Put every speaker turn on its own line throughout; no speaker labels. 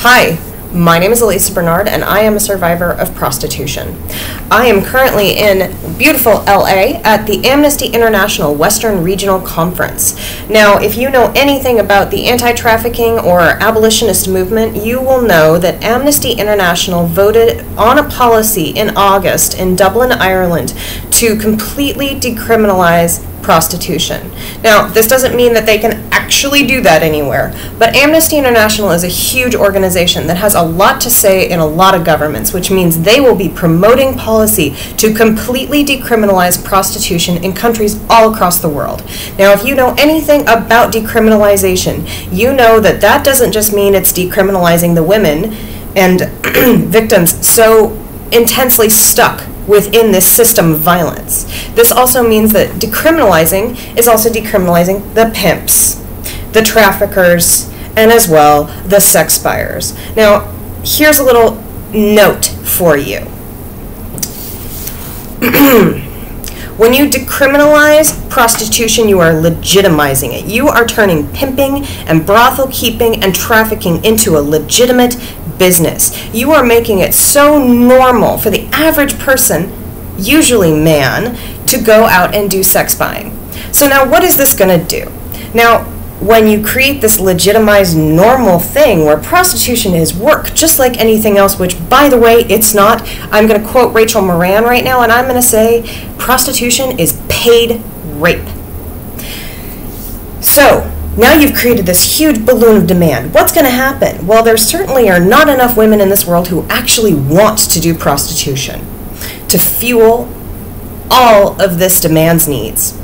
Hi, my name is Elisa Bernard, and I am a survivor of prostitution. I am currently in beautiful LA at the Amnesty International Western Regional Conference. Now, if you know anything about the anti-trafficking or abolitionist movement, you will know that Amnesty International voted on a policy in August in Dublin, Ireland, to completely decriminalize prostitution. Now, this doesn't mean that they can actually do that anywhere, but Amnesty International is a huge organization that has a lot to say in a lot of governments, which means they will be promoting policy to completely decriminalize prostitution in countries all across the world. Now, if you know anything about decriminalization, you know that that doesn't just mean it's decriminalizing the women and victims so intensely stuck within this system of violence. This also means that decriminalizing is also decriminalizing the pimps, the traffickers, and as well the sex buyers. Now, here's a little note for you. When you decriminalize prostitution, you are legitimizing it. You are turning pimping and brothel keeping and trafficking into a legitimate business. You are making it so normal for the average person, usually man, to go out and do sex buying. So now what is this going to do? Now, when you create this legitimized normal thing where prostitution is work, just like anything else, which, by the way, it's not. I'm going to quote Rachel Moran right now, and I'm going to say prostitution is paid rape. So now you've created this huge balloon of demand. What's going to happen? Well, there certainly are not enough women in this world who actually want to do prostitution to fuel all of this demand's needs.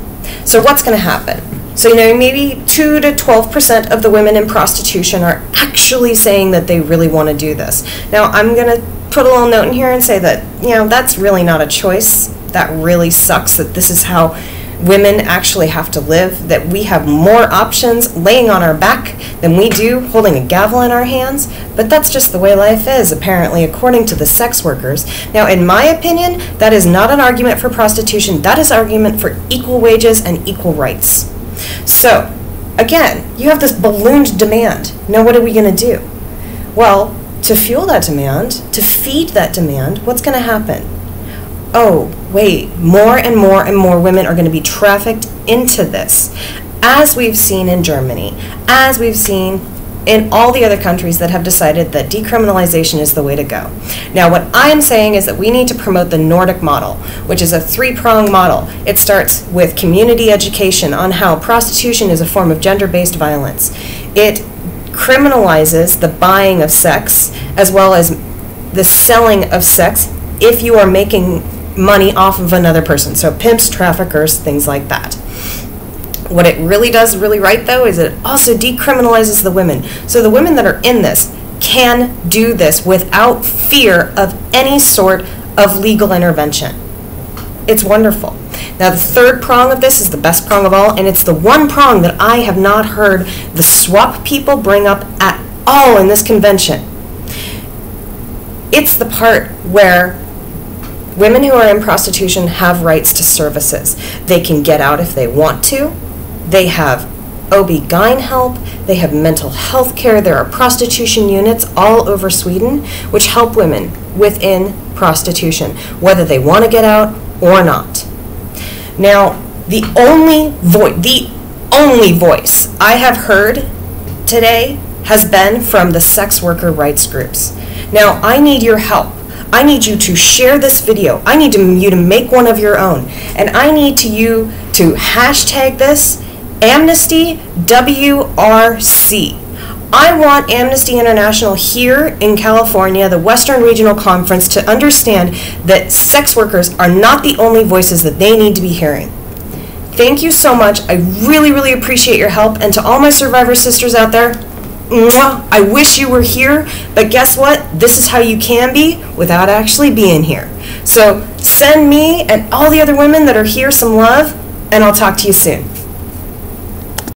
So what's going to happen? So, maybe 2 to 12% of the women in prostitution are actually saying that they really want to do this. Now, I'm going to put a little note in here and say that, that's really not a choice. That really sucks that this is how women actually have to live, that we have more options laying on our back than we do holding a gavel in our hands. But that's just the way life is, apparently, according to the sex workers. Now, in my opinion, that is not an argument for prostitution. That is an argument for equal wages and equal rights. So, again, you have this ballooned demand. Now, what are we going to do? Well, to fuel that demand, to feed that demand, what's going to happen? Oh, wait, more and more and more women are going to be trafficked into this, as we've seen in Germany, as we've seen in all the other countries that have decided that decriminalization is the way to go. Now, what I'm saying is that we need to promote the Nordic model, which is a three-pronged model. It starts with community education on how prostitution is a form of gender-based violence. It criminalizes the buying of sex as well as the selling of sex if you are making money off of another person. So pimps, traffickers, things like that. What it really does really right, though, is it also decriminalizes the women. So the women that are in this can do this without fear of any sort of legal intervention. It's wonderful. Now, the third prong of this is the best prong of all, and it's the one prong that I have not heard the SWAP people bring up at all in this convention. It's the part where women who are in prostitution have rights to services. They can get out if they want to. They have OB-GYN help. They have mental health care. There are prostitution units all over Sweden which help women within prostitution, whether they want to get out or not. Now, the only voice I have heard today has been from the sex worker rights groups. Now, I need your help. I need you to share this video. I need you to make one of your own. And I need you to hashtag this Amnesty WRC. I want Amnesty International here in California, the Western Regional Conference, to understand that sex workers are not the only voices that they need to be hearing. Thank you so much. I really, really appreciate your help. And to all my survivor sisters out there, mwah, I wish you were here, but guess what? This is how you can be without actually being here. So send me and all the other women that are here some love, and I'll talk to you soon.